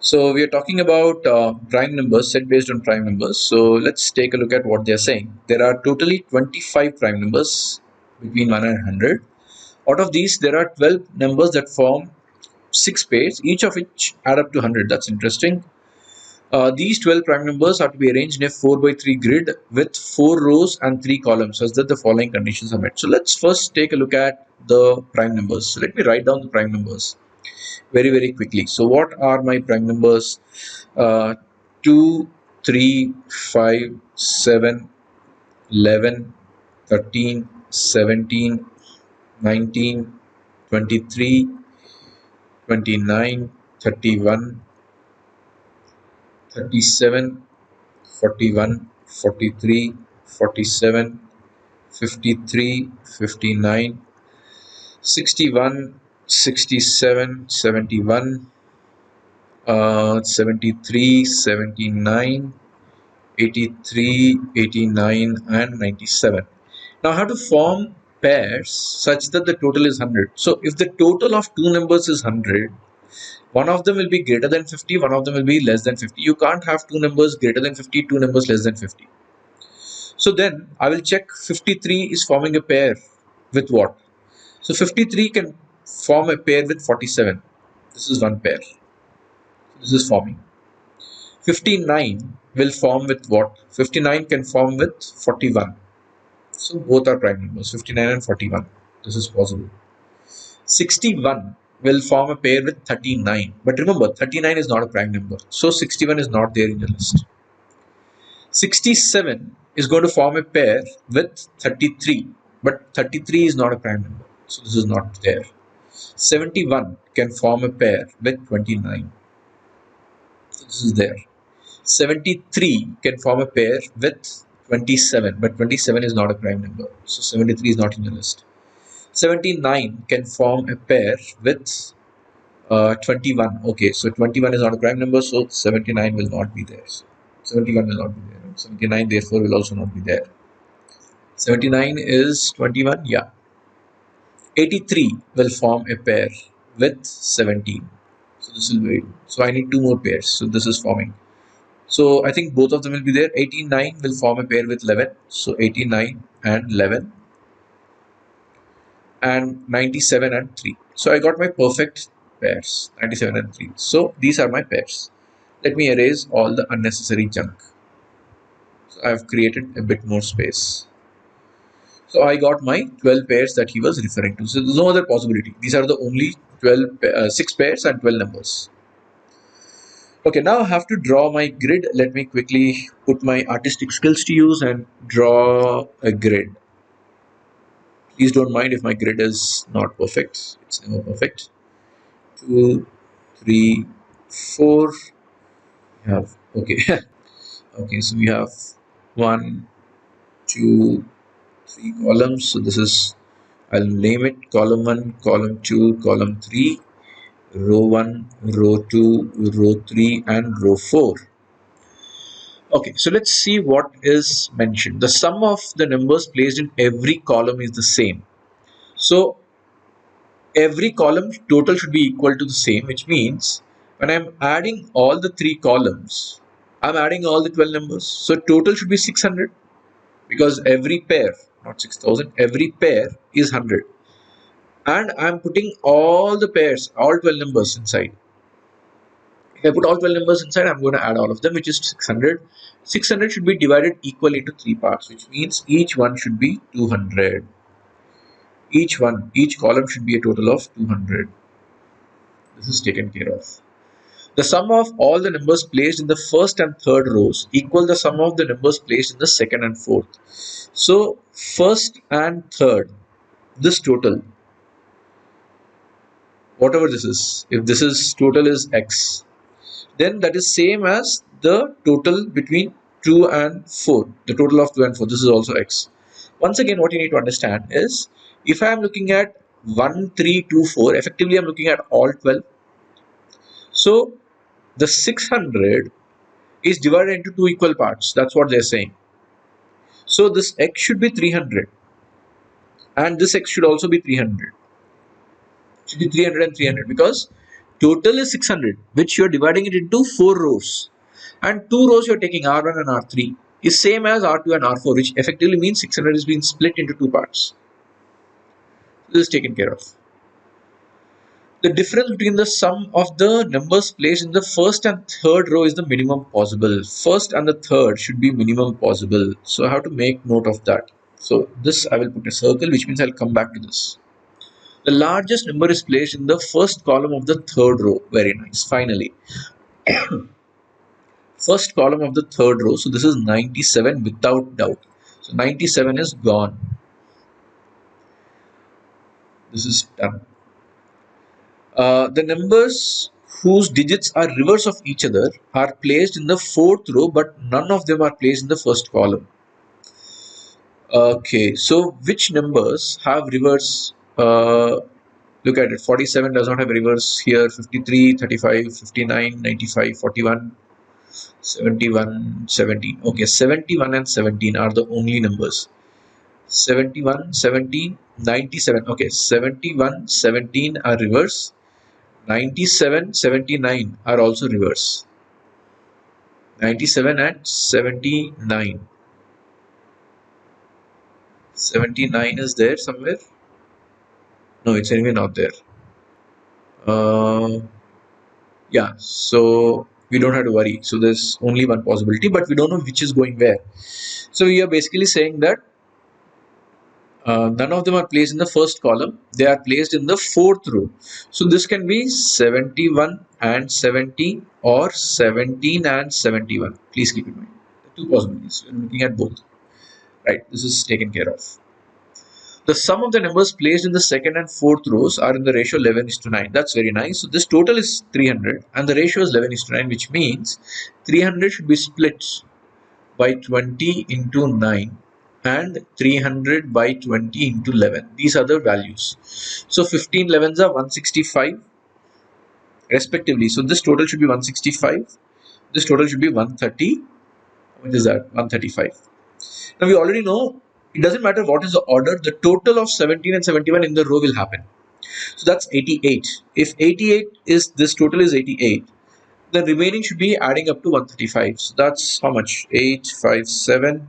So we are talking about prime numbers set based on prime numbers. So let's take a look at what they are saying. There are totally 25 prime numbers between 1 and 100. Out of these, there are 12 numbers that form 6 pairs, each of which add up to 100. That's interesting. These 12 prime numbers are to be arranged in a 4 by 3 grid with 4 rows and 3 columns such that the following conditions are met. So let's first take a look at the prime numbers. So let me write down the prime numbers very quickly. So what are my prime numbers? 2, 3, 5, 7, 11, 13, 17, 19, 23, 29, 31, 37, 41, 43, 47, 53, 59, 61, 67, 71, 73, 79, 83, 89, and 97. Now I have to form pairs such that the total is 100. So if the total of two numbers is 100, one of them will be greater than 50, one of them will be less than 50. You can't have two numbers greater than 50, two numbers less than 50. So then I will check 53 is forming a pair with what? So 53 can form a pair with 47. This is one pair. This is forming. 59 will form with what? 59 can form with 41. So both are prime numbers, 59 and 41. This is possible. 61 will form a pair with 39. But remember, 39 is not a prime number. So 61 is not there in your list. 67 is going to form a pair with 33. But 33 is not a prime number. So this is not there. 71 can form a pair with 29. So this is there. 73 can form a pair with 27, but 27 is not a prime number. So 73 is not in the list. 79 can form a pair with 21. Okay, so 21 is not a prime number, so 79 will not be there. So 71 will not be there. 79 therefore will also not be there. 79 is 21, yeah. 83 will form a pair with 17. So this will be, so I need two more pairs. So this is forming. So I think both of them will be there. 89 will form a pair with 11. So 89 and 11. And 97 and 3. So I got my perfect pairs, 97 and 3. So these are my pairs. Let me erase all the unnecessary junk. So I have created a bit more space. So I got my 12 pairs that he was referring to. So there's no other possibility. These are the only 6 pairs and 12 numbers. Okay, now I have to draw my grid. Let me quickly put my artistic skills to use and draw a grid. Please don't mind if my grid is not perfect. It's never perfect. 2, 3, 4. We have, okay. Okay, so we have 1, 2, 3 columns. So this is, I'll name it column 1, column 2, column 3, row 1, row 2, row 3, and row 4. Okay, so let's see what is mentioned. The sum of the numbers placed in every column is the same. So every column total should be equal to the same, which means when I'm adding all the 3 columns, I'm adding all the 12 numbers. So total should be 600 because every pair, not 6000, every pair is 100. And I'm putting all the pairs, all 12 numbers inside. If I put all 12 numbers inside, I'm going to add all of them, which is 600. 600 should be divided equally into 3 parts, which means each one should be 200. Each column should be a total of 200. This is taken care of. The sum of all the numbers placed in the first and third rows equal the sum of the numbers placed in the second and fourth. So first and third, this total, whatever this is, if this is total is x, then that is same as the total between 2 and 4. The total of 2 and 4, this is also x. Once again, what you need to understand is, if I am looking at 1, 3, 2, 4, effectively I am looking at all 12. So the 600 is divided into 2 equal parts. That's what they're saying. So this x should be 300 and this x should also be 300. It should be 300 and 300 because Total is 600, which you are dividing it into 4 rows. And 2 rows you are taking R1 and R3 is same as R2 and R4, which effectively means 600 is being split into 2 parts. This is taken care of. The difference between the sum of the numbers placed in the first and third row is the minimum possible. First and the third should be minimum possible. So I have to make note of that. So this I will put a circle, which means I'll come back to this. The largest number is placed in the first column of the third row. Very nice. Finally, first column of the third row. So this is 97 without doubt. So 97 is gone. This is done. The numbers whose digits are reverse of each other are placed in the fourth row, but none of them are placed in the first column. Okay, so which numbers have reverse? Look at it. 47 does not have reverse here. 53, 35, 59, 95, 41, 71, 17. Okay, 71 and 17 are the only numbers. 71, 17, 97. Okay, 71, 17 are reverse. 97, 79 are also reverse. 97 and 79. 79 is there somewhere? No, it's anyway not there. Yeah, so we don't have to worry. So there's only one possibility, but we don't know which is going where. So we are basically saying that none of them are placed in the first column. They are placed in the fourth row. So this can be 71 and 70 or 17 and 71. Please keep in mind the two possibilities. We're looking at both. Right, this is taken care of. The sum of the numbers placed in the second and fourth rows are in the ratio 11:9. That's very nice. So this total is 300 and the ratio is 11:9, which means 300 should be split by 20 into 9 and 300 by 20 into 11. These are the values. So 15 11s are 165 respectively. So this total should be 165. This total should be 130. What is that? 135. Now we already know it doesn't matter what is the order, the total of 17 and 71 in the row will happen. So that's 88. If 88 is this total is 88, the remaining should be adding up to 135. So that's how much? 8, 5, 7,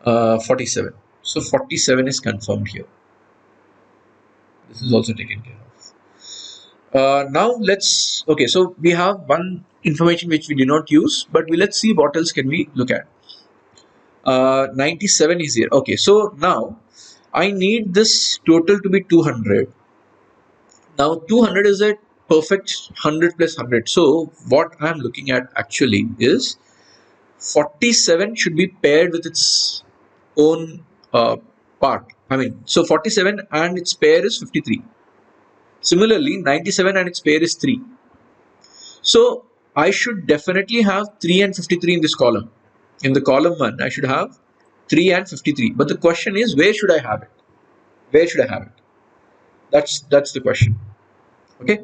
47. So 47 is confirmed here. This is also taken care of. Now let's, okay, so we have one information which we did not use, but let's see what else can we look at. 97 is here. Okay, so now I need this total to be 200. Now 200 is a perfect 100 plus 100. So what I'm looking at actually is 47 should be paired with its own part. I mean, so 47 and its pair is 53. Similarly, 97 and its pair is 3. So I should definitely have 3 and 53 in this column. In the column 1, I should have 3 and 53. But the question is, where should I have it? Where should I have it? That's the question. Okay.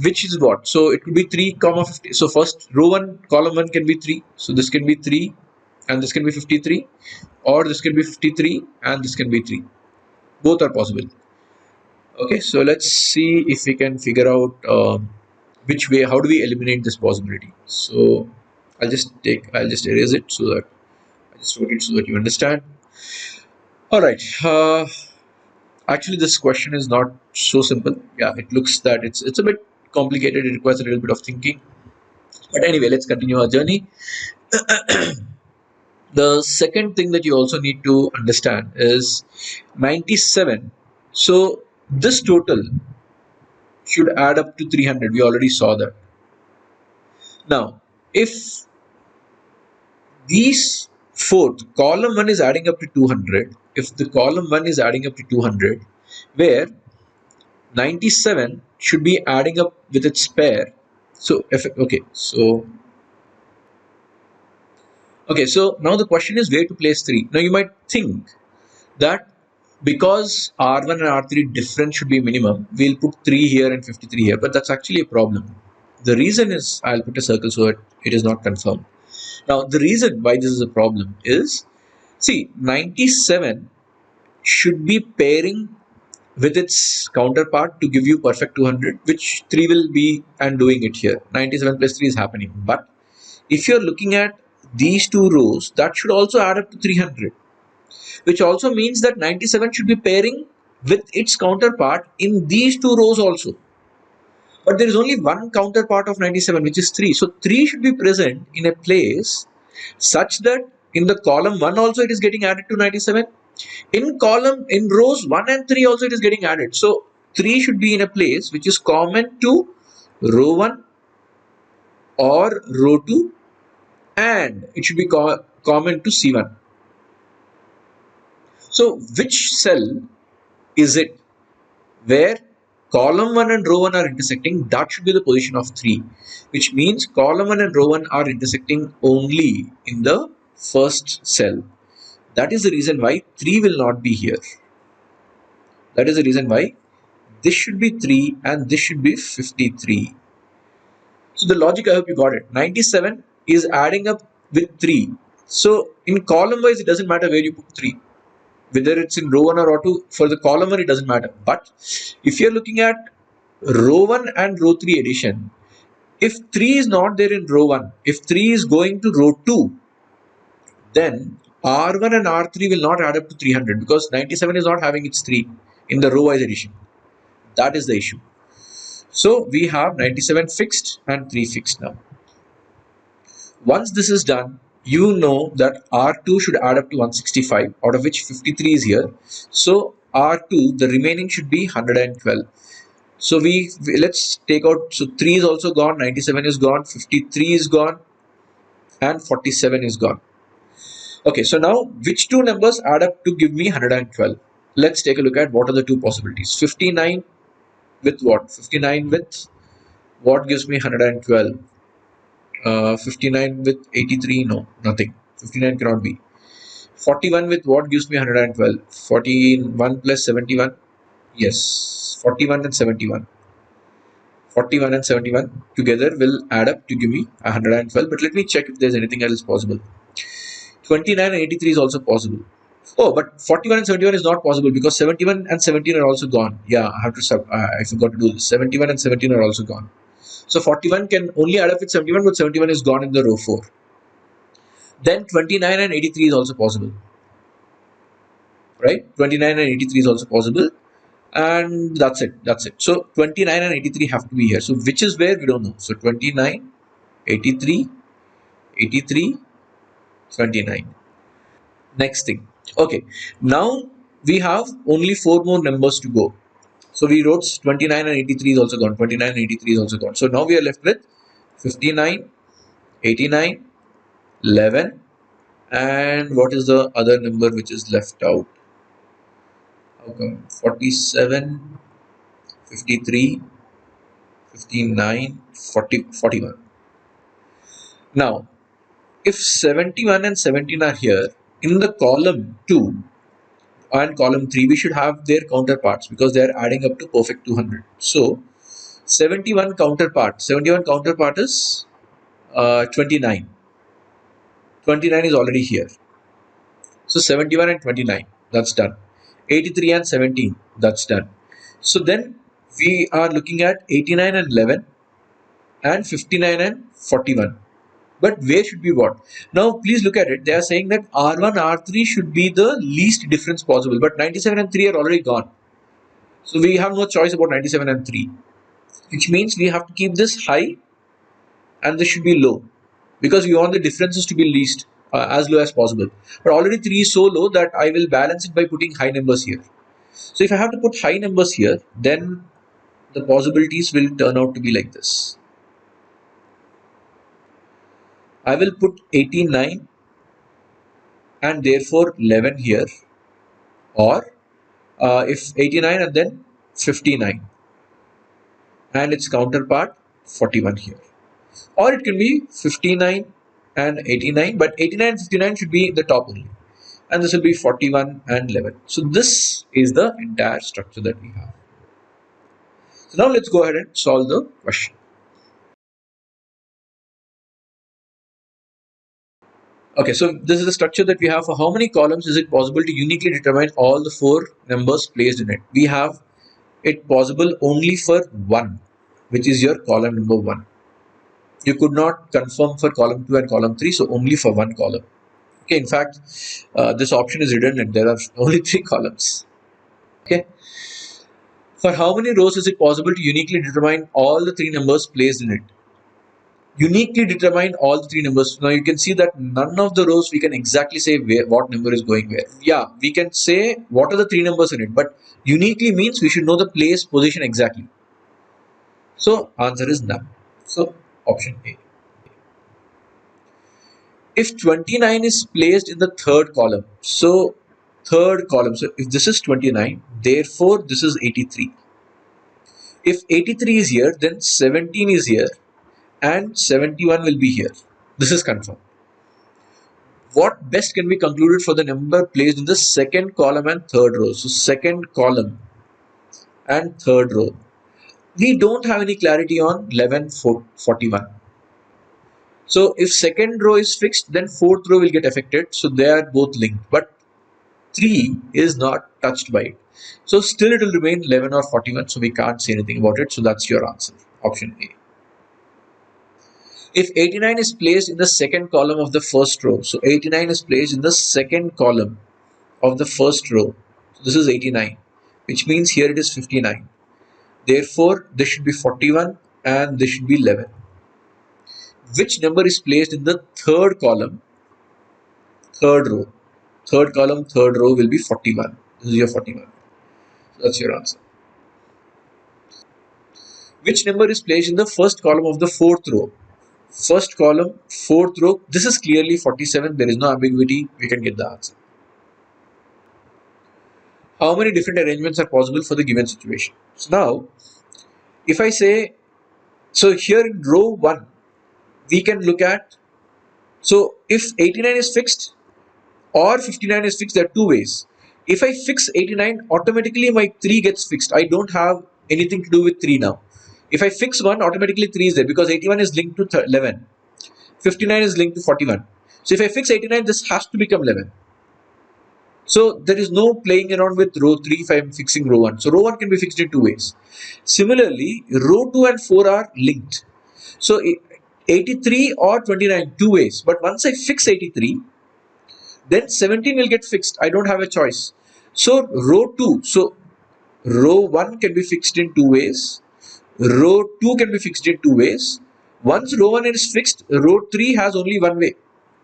Which is what? So it could be 3 comma 50. So first row 1 column 1 can be 3. So this can be 3 and this can be 53, or this can be 53 and this can be 3. Both are possible. Okay, so let's see if we can figure out which way, how do we eliminate this possibility. So I'll just erase it so that I just wrote it so that you understand. All right. Actually, this question is not so simple. Yeah, it looks that it's a bit complicated. It requires a little bit of thinking. But anyway, let's continue our journey. The second thing that you also need to understand is 97. So this total should add up to 300. We already saw that. Now, if these fourth column 1 is adding up to 200, if the column 1 is adding up to 200, where 97 should be adding up with its pair. So so now the question is where to place 3. Now you might think that because R1 and R3 difference should be minimum, we'll put 3 here and 53 here, but that's actually a problem. The reason is, I'll put a circle so that it is not confirmed. Now the reason why this is a problem is, see, 97 should be pairing with its counterpart to give you perfect 200, which 3 will be and doing it here. 97 plus 3 is happening. But if you're looking at these two rows, that should also add up to 300, which also means that 97 should be pairing with its counterpart in these two rows also. But there is only one counterpart of 97, which is 3. So 3 should be present in a place such that in the column 1 also it is getting added to 97. In rows 1 and 3 also it is getting added. So 3 should be in a place which is common to row 1 or row 2, and it should be common to C1. So which cell is it where column 1 and row 1 are intersecting? That should be the position of 3, which means column 1 and row 1 are intersecting only in the first cell. That is the reason why 3 will not be here. That is the reason why this should be 3 and this should be 53. So the logic, I hope you got it. 97 is adding up with 3. So in column wise, it doesn't matter where you put 3. Whether it's in row 1 or row 2, for the column 1 it doesn't matter. But if you're looking at row 1 and row 3 addition, if 3 is not there in row 1, if 3 is going to row 2, then R1 and R3 will not add up to 300 because 97 is not having its 3 in the row wise addition. That is the issue. So we have 97 fixed and 3 fixed now. Once this is done, you know that R2 should add up to 165, out of which 53 is here. So R2, the remaining should be 112. So let's take out, so 3 is also gone, 97 is gone, 53 is gone, and 47 is gone. Okay, so now which two numbers add up to give me 112? Let's take a look at what are the two possibilities. 59 with what? 59 with what gives me 112? 59 with 83, no, nothing. 59 cannot be. 41 with what gives me 112? 41 plus 71, yes, 41 and 71. 41 and 71 together will add up to give me 112, but let me check if there's anything else possible. 29 and 83 is also possible. Oh, but 41 and 71 is not possible because 71 and 17 are also gone. Yeah, I forgot to do this. 71 and 17 are also gone. So 41 can only add up with 71, but 71 is gone in the row 4. Then 29 and 83 is also possible. Right? 29 and 83 is also possible. And that's it. That's it. So 29 and 83 have to be here. So which is where we don't know. So 29, 83, 83, 29. Next thing. Okay. Now we have only 4 more numbers to go. So we wrote 29 and 83 is also gone. 29 and 83 is also gone. So now we are left with 59, 89, 11, and what is the other number which is left out? How come? 47, 53, 59, 40, 41. Now, if 71 and 17 are here, in the column 2 and column 3, we should have their counterparts because they are adding up to perfect 200. So, 71 counterpart is 29. 29 is already here. So 71 and 29, that's done. 83 and 17, that's done. So then we are looking at 89 and 11 and 59 and 41. But where should be what? Now please look at it. They are saying that R1, R3 should be the least difference possible. But 97 and 3 are already gone. So we have no choice about 97 and 3. Which means we have to keep this high and this should be low. Because we want the differences to be least, as low as possible. But already 3 is so low that I will balance it by putting high numbers here. So if I have to put high numbers here, then the possibilities will turn out to be like this. I will put 89 and therefore 11 here, or if 89 and then 59 and its counterpart 41 here, or it can be 59 and 89, but 89 and 59 should be the top only, and this will be 41 and 11. So this is the entire structure that we have. So now let's go ahead and solve the question. Okay, so this is the structure that we have. For how many columns is it possible to uniquely determine all the 4 numbers placed in it? We have it possible only for 1, which is your column number 1. You could not confirm for column 2 and column 3, so only for 1 column. Okay, in fact, this option is redundant. There are only 3 columns. Okay. For how many rows is it possible to uniquely determine all the 3 numbers placed in it? Uniquely determine all the 3 numbers. Now you can see that none of the rows we can exactly say what number is going where. Yeah, we can say what are the 3 numbers in it, but uniquely means we should know the place position exactly. So answer is none. So option A. If 29 is placed in the third column, so if this is 29, therefore this is 83. If 83 is here, then 17 is here and 71 will be here. This is confirmed. What best can be concluded for the number placed in the second column and third row? So second column and third row. We don't have any clarity on 11, 41. So if second row is fixed, then fourth row will get affected. So they are both linked, but 3 is not touched by it. So still it will remain 11 or 41. So we can't say anything about it. So that's your answer. Option A. If 89 is placed in the second column of the first row, so 89 is placed in the second column of the first row. So this is 89, which means here it is 59. Therefore, this should be 41 and this should be 11. Which number is placed in the third column, third row? Third column, third row will be 41. This is your 41. So that's your answer. Which number is placed in the first column of the fourth row? First column, fourth row. This is clearly 47. There is no ambiguity. We can get the answer. How many different arrangements are possible for the given situation? So now, if I say, so here in row 1, we can look at, so if 89 is fixed or 59 is fixed, there are 2 ways. If I fix 89, automatically my 3 gets fixed. I don't have anything to do with 3 now. If I fix 1, automatically 3 is there because 81 is linked to 11. 59 is linked to 41. So if I fix 89, this has to become 11. So there is no playing around with row 3 if I am fixing row 1. So row 1 can be fixed in 2 ways. Similarly, row 2 and 4 are linked. So 83 or 29, 2 ways. But once I fix 83, then 17 will get fixed. I don't have a choice. So row 2, so row 1 can be fixed in 2 ways. Row 2 can be fixed in 2 ways. Once row 1 is fixed, row 3 has only 1 way.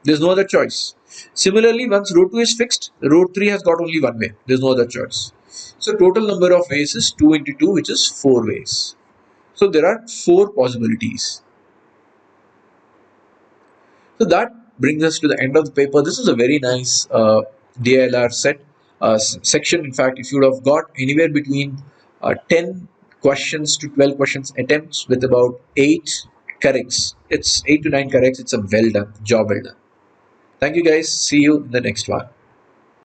There's no other choice. Similarly, once row 2 is fixed, row 3 has got only 1 way. There's no other choice. So total number of ways is 2 into 2, which is 4 ways. So there are 4 possibilities. So that brings us to the end of the paper. This is a very nice DILR section. In fact, if you would have got anywhere between 10 questions to 12 questions attempts with about 8 corrects, it's 8 to 9 corrects. It's a well done job, well done. Thank you guys. See you in the next one.